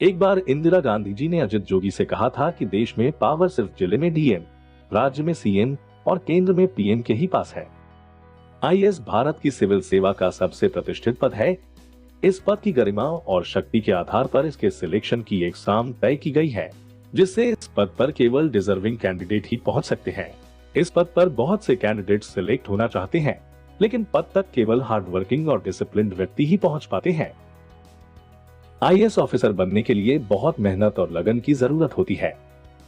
एक बार इंदिरा गांधी जी ने अजित जोगी से कहा था कि देश में पावर सिर्फ जिले में डीएम, राज्य में सीएम और केंद्र में पीएम के ही पास है। आईएएस भारत की सिविल सेवा का सबसे प्रतिष्ठित पद है। इस पद की गरिमा और शक्ति के आधार पर इसके सिलेक्शन की एग्जाम तय की गई है, जिससे इस पद पर केवल डिजर्विंग कैंडिडेट ही पहुंच सकते हैं। इस पद पर बहुत से कैंडिडेट सिलेक्ट होना चाहते हैं, लेकिन पद तक केवल हार्डवर्किंग और डिसिप्लिन्ड व्यक्ति ही पहुंच पाते हैं। आईएएस ऑफिसर बनने के लिए बहुत मेहनत और लगन की जरूरत होती है।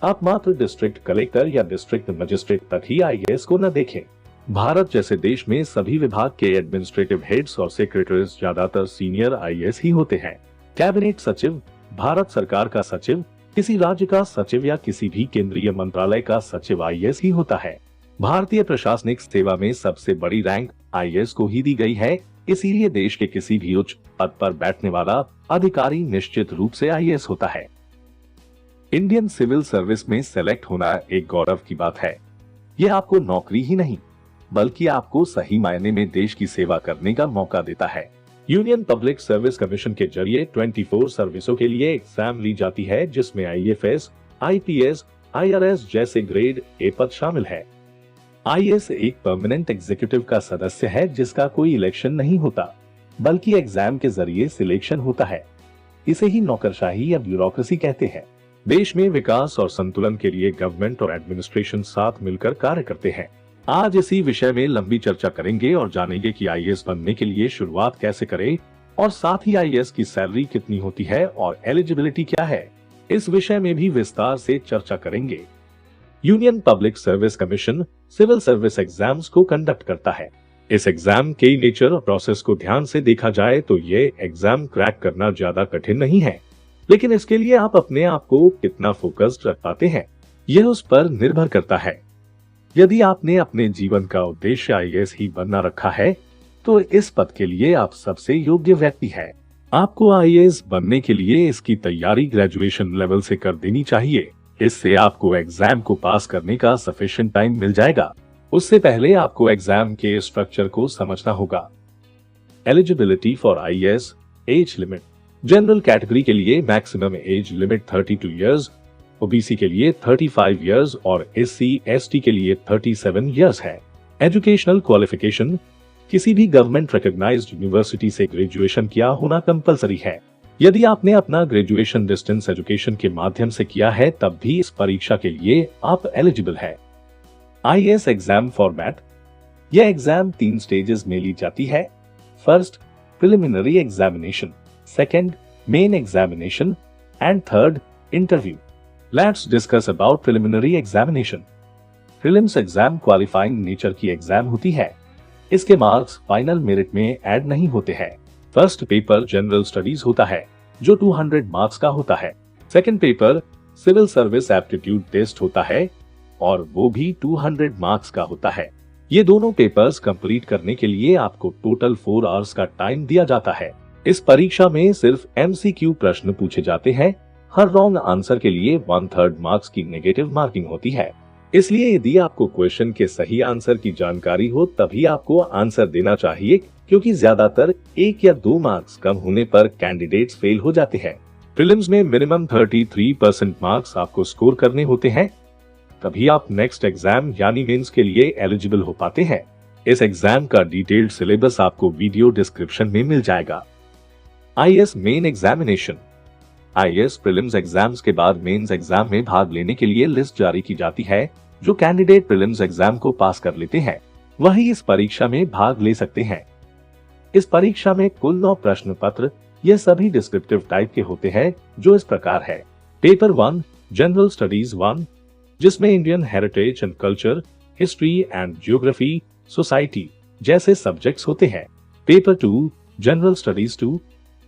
आप मात्र डिस्ट्रिक्ट कलेक्टर या डिस्ट्रिक्ट मजिस्ट्रेट तक ही आईएएस को न देखें। भारत जैसे देश में सभी विभाग के एडमिनिस्ट्रेटिव हेड्स और सेक्रेटरीज ज्यादातर सीनियर आईएएस ही होते हैं। कैबिनेट सचिव, भारत सरकार का सचिव, किसी राज्य का सचिव या किसी भी केंद्रीय मंत्रालय का सचिव आईएएस ही होता है। भारतीय प्रशासनिक सेवा में सबसे बड़ी रैंक आईएएस को ही दी गई है, इसीलिए देश के किसी भी उच्च पद पर बैठने वाला अधिकारी निश्चित रूप से आईएएस होता है। इंडियन सिविल सर्विस में सेलेक्ट होना एक गौरव की बात है। यह आपको नौकरी ही नहीं, बल्कि आपको सही मायने में देश की सेवा करने का मौका देता है। यूनियन पब्लिक सर्विस कमीशन के जरिए 24 सर्विसों के लिए एग्जाम ली जाती है, जिसमें आईएफएस, आईपीएस, आईआरएस जैसे ग्रेड ए पद शामिल है। आईएएस एक परमानेंट एग्जीक्यूटिव का सदस्य है, जिसका कोई इलेक्शन नहीं होता, बल्कि एग्जाम के जरिए सिलेक्शन होता है। इसे ही नौकरशाही या ब्यूरोक्रेसी कहते हैं। देश में विकास और संतुलन के लिए गवर्नमेंट और एडमिनिस्ट्रेशन साथ मिलकर कार्य करते हैं। आज इसी विषय में लंबी चर्चा करेंगे और जानेंगे कि आईएएस बनने के लिए शुरुआत कैसे करें और साथ ही आईएएस की सैलरी कितनी होती है और एलिजिबिलिटी क्या है। इस विषय में भी विस्तार से चर्चा करेंगे। Union public service commission civil service exams को कंडक्ट करता है। इस एग्जाम के नेचर और प्रोसेस को ध्यान से देखा जाए तो ये एग्जाम क्रैक करना ज्यादा कठिन नहीं है, लेकिन इसके लिए आप अपने आप को कितना फोकस्ड रख पाते हैं, यह उस पर निर्भर करता है। यदि आपने अपने जीवन का उद्देश्य आईएएस ही बनना रखा है, तो इस पद के लिए आप सबसे योग्य व्यक्ति हैं। आपको आईएएस बनने के लिए इसकी तैयारी ग्रेजुएशन लेवल से कर देनी चाहिए। इससे आपको एग्जाम को पास करने का सफिशिएंट टाइम मिल जाएगा। उससे पहले आपको एग्जाम के स्ट्रक्चर को समझना होगा। Eligibility for IAS, age limit. General category के लिए maximum age limit 32 years, OBC के लिए 35 इयर्स और एससी एसटी के लिए 37 इयर्स है। एजुकेशनल क्वालिफिकेशन, किसी भी गवर्नमेंट रिकॉग्नाइज्ड यूनिवर्सिटी से ग्रेजुएशन किया होना कंपलसरी है। यदि आपने अपना ग्रेजुएशन डिस्टेंस एजुकेशन के माध्यम से किया है, तब भी इस परीक्षा के लिए आप एलिजिबल है। IAS exam format. यह एग्जाम 3 स्टेजेस में ली जाती है। First, preliminary examination, second, main examination and third, interview. Let's discuss about preliminary examination. Prelims exam qualifying nature की एग्जाम होती है। इसके मार्क्स फाइनल मेरिट में ऐड नहीं होते हैं। फर्स्ट पेपर जनरल स्टडीज होता है, जो 200 मार्क्स का होता है। Second paper civil service aptitude test होता है और वो भी 200 मार्क्स का होता है। ये दोनों पेपर्स कंप्लीट करने के लिए आपको टोटल 4 आवर्स का टाइम दिया जाता है। इस परीक्षा में सिर्फ एमसीक्यू प्रश्न पूछे जाते हैं। हर रॉन्ग आंसर के लिए 1/3 मार्क्स की नेगेटिव मार्किंग होती है। इसलिए यदि आपको क्वेश्चन के सही आंसर की जानकारी हो, तभी आपको आंसर देना चाहिए, क्योंकि ज्यादातर 1 या 2 मार्क्स कम होने पर कैंडिडेट्स फेल हो जाते हैं। प्रीलिम्स में मिनिमम 33% मार्क्स आपको स्कोर करने होते हैं, तभी आप नेक्स्ट एग्जाम यानी मेंस के लिए एलिजिबल हो पाते हैं। इस एग्जाम का डिटेल्ड सिलेबस आपको वीडियो डिस्क्रिप्शन में मिल जाएगा। IAS main examination. IAS prelims exams के बाद मेंस एग्जाम में भाग लेने के लिए लिस्ट जारी की जाती है। जो कैंडिडेट प्रीलिम्स एग्जाम को पास कर लेते हैं, वही इस परीक्षा में भाग ले सकते हैं। इस परीक्षा में कुल 9 प्रश्न पत्र, ये सभी डिस्क्रिप्टिव टाइप के होते हैं, जो इस प्रकार है। पेपर 1 जनरल स्टडीज 1, जिसमें Indian heritage and culture, history and geography, society जैसे सब्जेक्ट्स होते हैं। पेपर 2 जनरल स्टडीज 2,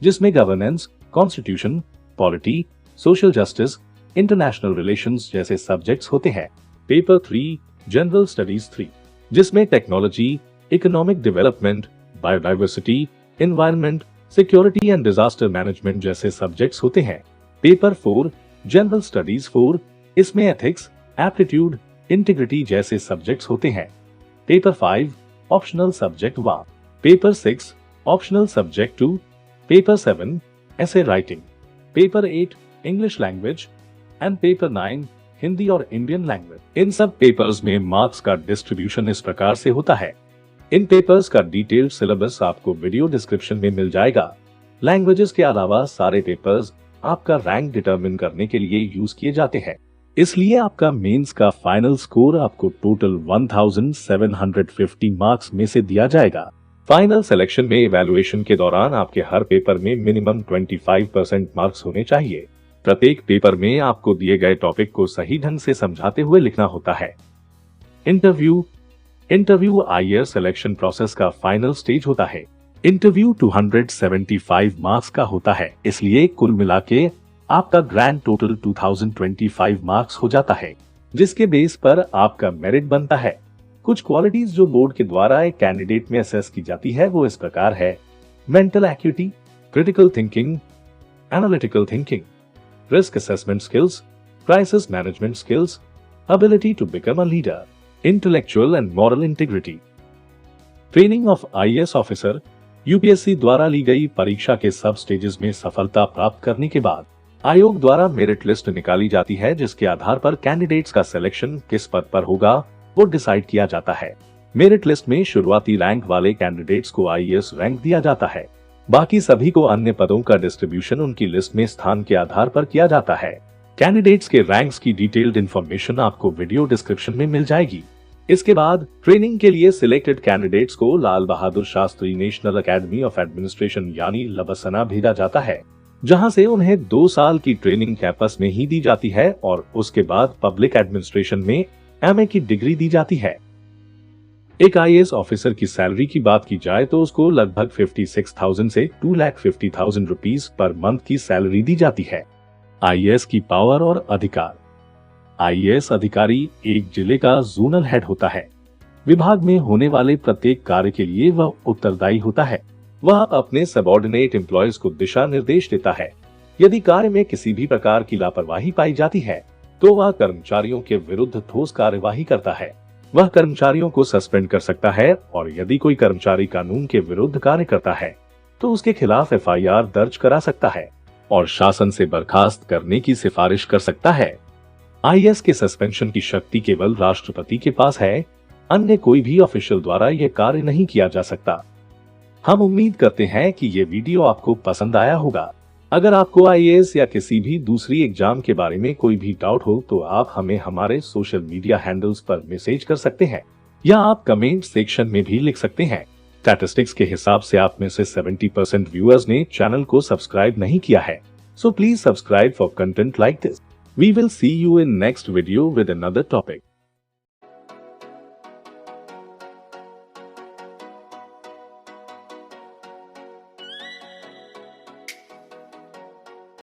जिसमें governance, constitution, polity, social justice, international relations जैसे सब्जेक्ट्स होते हैं। पेपर 3 जनरल स्टडीज 3, जिसमें technology, economic development, biodiversity, environment, security and disaster management जैसे subjects होते हैं। पेपर 4 जनरल स्टडीज 4, इसमें एथिक्स, एप्टीट्यूड, इंटीग्रिटी जैसे सब्जेक्ट्स होते हैं। Paper 5 optional subject 1, paper 6 optional subject 2, paper 7 ऐसे writing, paper 8 English language and paper 9 Hindi और इंडियन लैंग्वेज। इन सब पेपर्स में मार्क्स का डिस्ट्रीब्यूशन इस प्रकार से होता है। इन पेपर्स का डिटेल्ड सिलेबस आपको वीडियो डिस्क्रिप्शन में मिल जाएगा। लैंग्वेजेस के अलावा सारे पेपर्स आपका रैंक डिटरमिन करने के लिए यूज किए जाते हैं, इसलिए आपका मेंस का फाइनल स्कोर आपको टोटल 1750 मार्क्स में से दिया जाएगा। फाइनल सिलेक्शन में इवैल्यूएशन के दौरान आपके हर पेपर में मिनिमम 25% मार्क्स होने चाहिए। प्रत्येक पेपर में आपको दिए गए टॉपिक को सही ढंग से समझाते हुए लिखना होता है। इंटरव्यू आईएएस सिलेक्शन प्रोसेस का फाइनल स्टेज होता है। इंटरव्यू 275 मार्क्स का होता है, इसलिए कुल मिला के आपका ग्रैंड टोटल 2025 मार्क्स हो जाता है, जिसके बेस पर आपका मेरिट बनता है। कुछ क्वालिटीज जो बोर्ड के द्वारा एक कैंडिडेट में असेस की जाती है वो इस प्रकार है: mental acuity, critical thinking, analytical thinking, risk assessment skills, crisis management skills, ability to become a leader, intellectual and moral integrity. Training of IAS officer UPSC द्वारा ली गई परीक्षा के सब स्टेजेस में सफलता प्राप्त करने के बाद आयोग द्वारा मेरिट लिस्ट निकाली जाती है, जिसके आधार पर कैंडिडेट्स का सिलेक्शन किस पद पर होगा वो डिसाइड किया जाता है। मेरिट लिस्ट में शुरुआती रैंक वाले कैंडिडेट्स को आईएएस रैंक दिया जाता है, बाकी सभी को अन्य पदों का डिस्ट्रीब्यूशन उनकी लिस्ट में स्थान के आधार पर किया जाता है। कैंडिडेट्स के रैंक्स की डिटेल्ड इंफॉर्मेशन आपको वीडियो डिस्क्रिप्शन में मिल जाएगी। इसके बाद ट्रेनिंग के लिए सिलेक्टेड कैंडिडेट्स को Lal Bahadur Shastri National Academy of Administration यानी लबसना भेजा जाता है, जहां से उन्हें 2 साल की ट्रेनिंग कैंपस में ही दी जाती है और उसके बाद पब्लिक एडमिनिस्ट्रेशन में एमए की डिग्री दी जाती है। एक आईएएस ऑफिसर की सैलरी की बात की जाए तो उसको लगभग 56,000 से 2,50,000 रुपीज पर मंथ की सैलरी दी जाती है। आईएएस की पावर और अधिकार। आईएएस अधिकारी एक जिले का जोनल हेड होता है। विभाग में होने वाले प्रत्येक कार्य के लिए वह उत्तरदायी होता है। वह अपने सबऑर्डिनेट एम्प्लॉयज को दिशा निर्देश देता है। यदि कार्य में किसी भी प्रकार की लापरवाही पाई जाती है तो वह कर्मचारियों के विरुद्ध ठोस कार्यवाही करता है। वह कर्मचारियों को सस्पेंड कर सकता है और यदि कोई कर्मचारी कानून के विरुद्ध कार्य करता है तो उसके खिलाफ एफआईआर दर्ज करा सकता है और शासन से बर्खास्त करने की सिफारिश कर सकता है। आईएएस के सस्पेंशन की शक्ति केवल राष्ट्रपति के पास है, अन्य कोई भी ऑफिशियल द्वारा यह कार्य नहीं किया जा सकता। हम उम्मीद करते हैं कि ये वीडियो आपको पसंद आया होगा। अगर आपको आईएएस या किसी भी दूसरी एग्जाम के बारे में कोई भी डाउट हो तो आप हमें हमारे सोशल मीडिया हैंडल्स पर मैसेज कर सकते हैं या आप कमेंट सेक्शन में भी लिख सकते हैं। स्टैटिस्टिक्स के हिसाब से आप में से 70% व्यूअर्स ने चैनल को सब्सक्राइब नहीं किया है, so please subscribe for content like this. We will see you in next video with another topic.